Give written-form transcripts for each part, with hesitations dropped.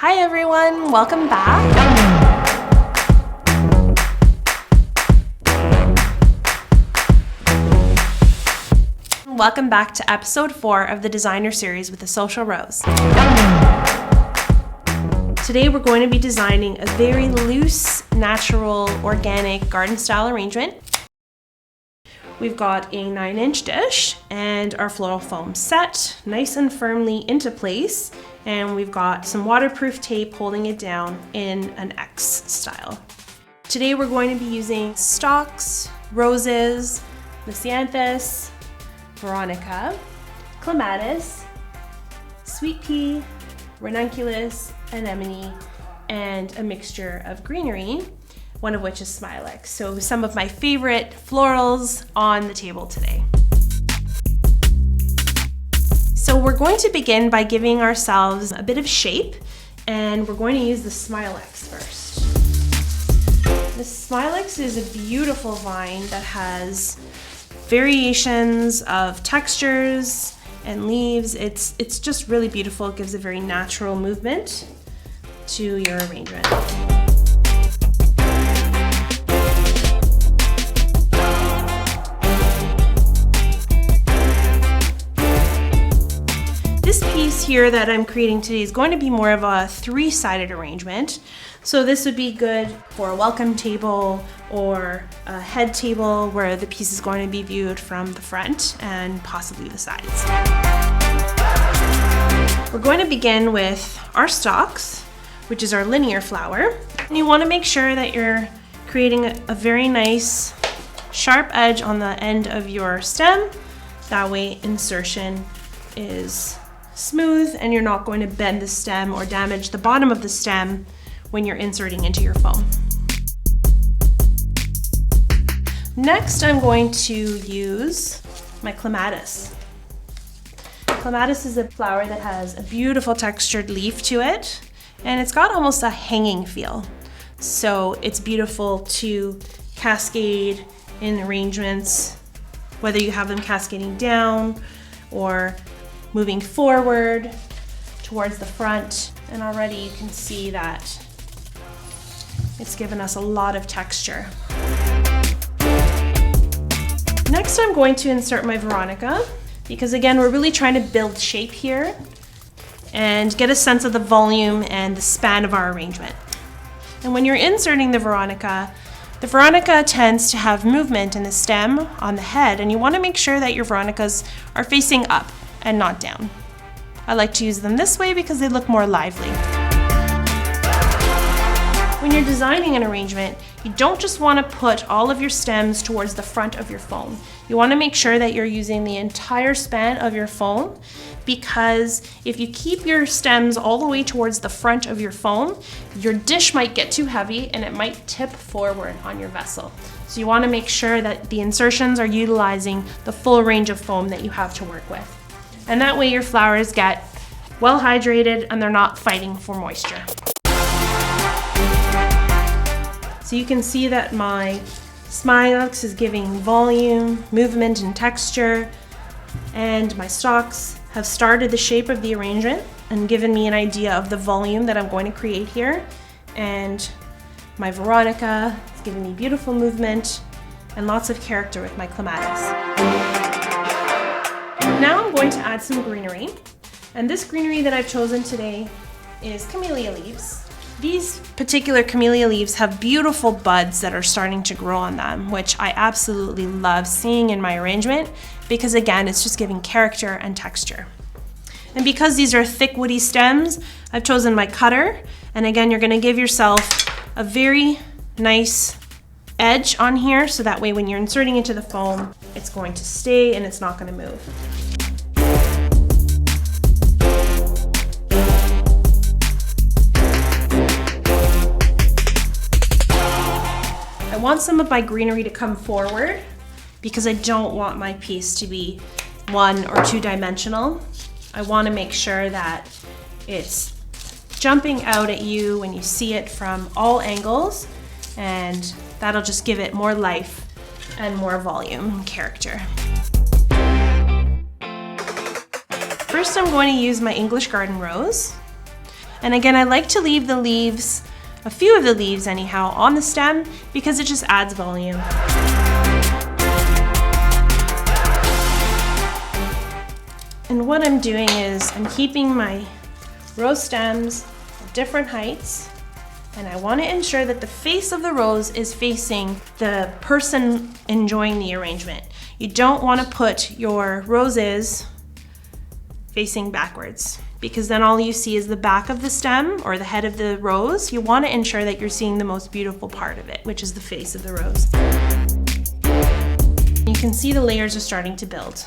Hi everyone, welcome back. Welcome back to episode 4 of the designer series with the Social Rose. Today we're going to be designing a very loose, natural, organic garden style arrangement. We've got a 9-inch dish and our floral foam set nice and firmly into place, and we've got some waterproof tape holding it down in an X style. Today we're going to be using stalks, roses, lisianthus, veronica, clematis, sweet pea, ranunculus, anemone, and a mixture of greenery, one of which is smilax. So some of my favorite florals on the table today. So we're going to begin by giving ourselves a bit of shape, and we're going to use the smilax first. The smilax is a beautiful vine that has variations of textures and leaves. It's just really beautiful. It gives a very natural movement to your arrangement. This piece here that I'm creating today is going to be more of a 3-sided arrangement. So this would be good for a welcome table or a head table where the piece is going to be viewed from the front and possibly the sides. We're going to begin with our stalks, which is our linear flower. And you want to make sure that you're creating a very nice sharp edge on the end of your stem. That way insertion is smooth and you're not going to bend the stem or damage the bottom of the stem when you're inserting into your foam. Next, I'm going to use my clematis. Clematis is a flower that has a beautiful textured leaf to it, and it's got almost a hanging feel. So it's beautiful to cascade in arrangements, whether you have them cascading down or moving forward towards the front. And already you can see that it's given us a lot of texture. Next, I'm going to insert my veronica, because again, we're really trying to build shape here and get a sense of the volume and the span of our arrangement. And when you're inserting the veronica tends to have movement in the stem on the head, and you want to make sure that your veronicas are facing up and not down. I like to use them this way because they look more lively. When you're designing an arrangement, you don't just want to put all of your stems towards the front of your foam. You want to make sure that you're using the entire span of your foam, because if you keep your stems all the way towards the front of your foam, your dish might get too heavy and it might tip forward on your vessel. So you want to make sure that the insertions are utilizing the full range of foam that you have to work with. And that way your flowers get well hydrated and they're not fighting for moisture. So you can see that my smilax is giving volume, movement, and texture, and my stalks have started the shape of the arrangement and given me an idea of the volume that I'm going to create here. And my veronica is giving me beautiful movement and lots of character with my clematis. Now I'm going to add some greenery, and this greenery that I've chosen today is camellia leaves. These particular camellia leaves have beautiful buds that are starting to grow on them, which I absolutely love seeing in my arrangement because again, it's just giving character and texture. And because these are thick woody stems, I've chosen my cutter, and again, you're going to give yourself a very nice edge on here so that way when you're inserting into the foam, it's going to stay and it's not going to move. I want some of my greenery to come forward because I don't want my piece to be 1 or 2-dimensional. I want to make sure that it's jumping out at you when you see it from all angles, and that'll just give it more life and more volume and character. First, I'm going to use my English garden rose. And again, I like to leave the leaves, a few of the leaves anyhow, on the stem because it just adds volume. And what I'm doing is I'm keeping my rose stems at different heights, and I want to ensure that the face of the rose is facing the person enjoying the arrangement. You don't want to put your roses facing backwards because then all you see is the back of the stem or the head of the rose. You want to ensure that you're seeing the most beautiful part of it, which is the face of the rose. You can see the layers are starting to build.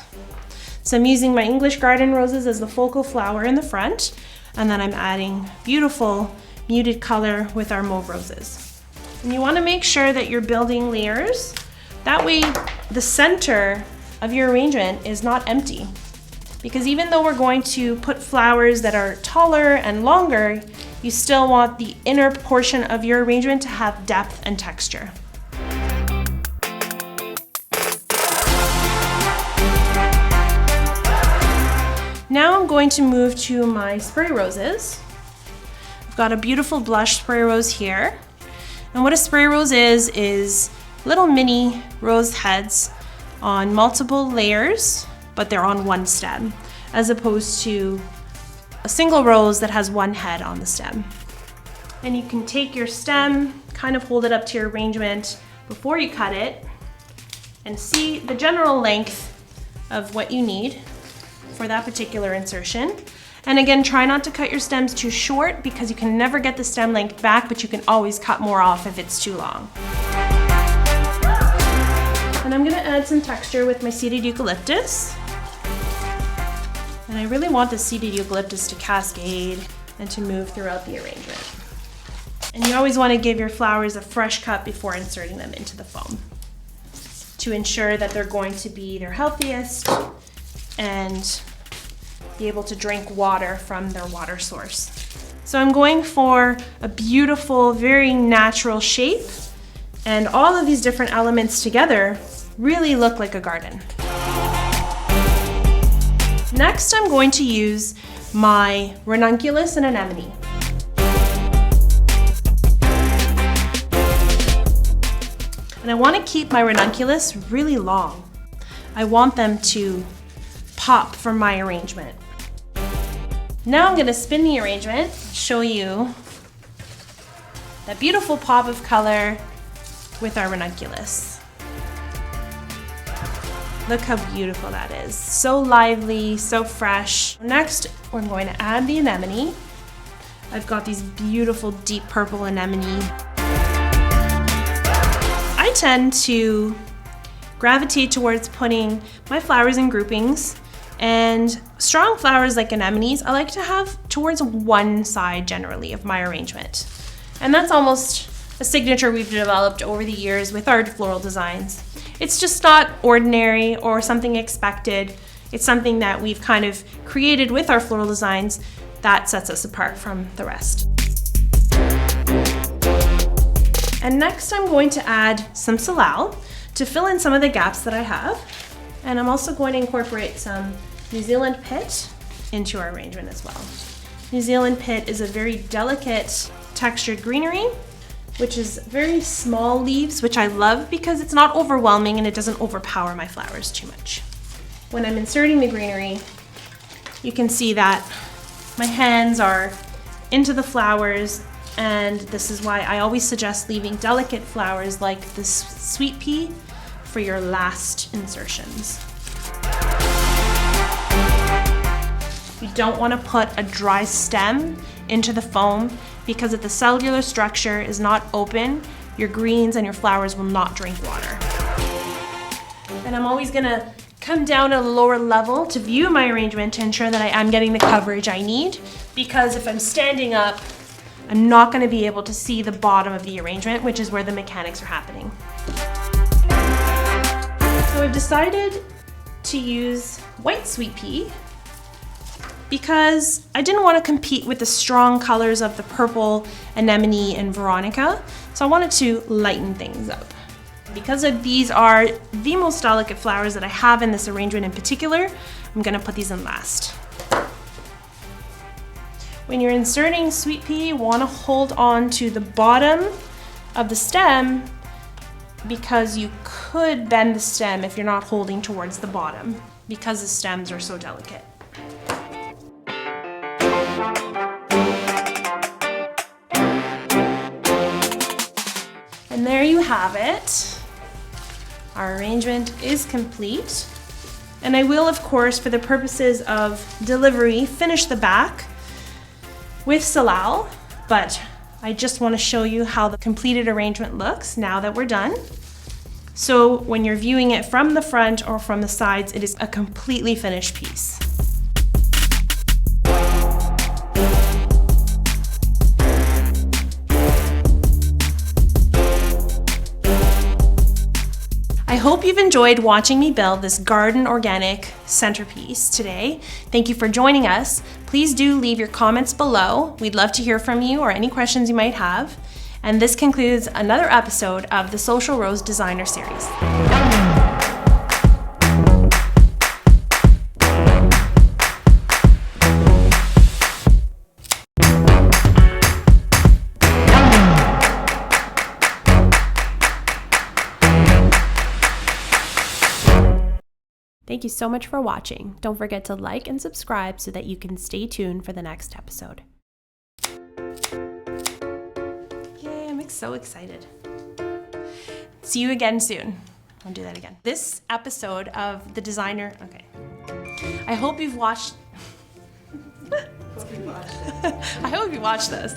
So I'm using my English garden roses as the focal flower in the front, and then I'm adding beautiful muted color with our mauve roses. And you want to make sure that you're building layers. That way the center of your arrangement is not empty. Because even though we're going to put flowers that are taller and longer, you still want the inner portion of your arrangement to have depth and texture. Now I'm going to move to my spray roses. I've got a beautiful blush spray rose here. And what a spray rose is little mini rose heads on multiple layers, but they're on one stem, as opposed to a single rose that has one head on the stem. And you can take your stem, kind of hold it up to your arrangement before you cut it, and see the general length of what you need for that particular insertion. And again, try not to cut your stems too short because you can never get the stem length back, but you can always cut more off if it's too long. And I'm gonna add some texture with my seeded eucalyptus. And I really want the seeded eucalyptus to cascade and to move throughout the arrangement. And you always want to give your flowers a fresh cut before inserting them into the foam to ensure that they're going to be their healthiest and be able to drink water from their water source. So I'm going for a beautiful, very natural shape, and all of these different elements together really look like a garden. Next, I'm going to use my ranunculus and anemone. And I want to keep my ranunculus really long. I want them to pop from my arrangement. Now I'm going to spin the arrangement, show you that beautiful pop of color with our ranunculus. Look how beautiful that is. So lively, so fresh. Next, we're going to add the anemone. I've got these beautiful deep purple anemone. I tend to gravitate towards putting my flowers in groupings, and strong flowers like anemones, I like to have towards one side generally of my arrangement. And that's almost a signature we've developed over the years with our floral designs. It's just not ordinary or something expected. It's something that we've kind of created with our floral designs that sets us apart from the rest. And next I'm going to add some salal to fill in some of the gaps that I have. And I'm also going to incorporate some New Zealand pit into our arrangement as well. New Zealand pit is a very delicate textured greenery, which is very small leaves, which I love because it's not overwhelming and it doesn't overpower my flowers too much. When I'm inserting the greenery, you can see that my hands are into the flowers, and this is why I always suggest leaving delicate flowers like this sweet pea for your last insertions. You don't want to put a dry stem into the foam because if the cellular structure is not open, your greens and your flowers will not drink water. And I'm always going to come down at a lower level to view my arrangement to ensure that I am getting the coverage I need, because if I'm standing up, I'm not going to be able to see the bottom of the arrangement, which is where the mechanics are happening. So I've decided to use white sweet pea because I didn't want to compete with the strong colors of the purple, anemone, and veronica, so I wanted to lighten things up. Because these are the most delicate flowers that I have in this arrangement in particular, I'm going to put these in last. When you're inserting sweet pea, you want to hold on to the bottom of the stem because you could bend the stem if you're not holding towards the bottom because the stems are so delicate. And there you have it. Our arrangement is complete. And I will, of course, for the purposes of delivery, finish the back with salal, but I just want to show you how the completed arrangement looks now that we're done. So when you're viewing it from the front or from the sides, it is a completely finished piece. I hope you've enjoyed watching me build this garden organic centerpiece today. Thank you for joining us. Please do leave your comments below. We'd love to hear from you or any questions you might have. And this concludes another episode of the Social Rose Designer Series. Thank you so much for watching. Don't forget to like and subscribe so that you can stay tuned for the next episode. Yay, I'm so excited. See you again soon. I'll do that again. This episode of The Designer, okay. I hope you've watched, I hope you watched this.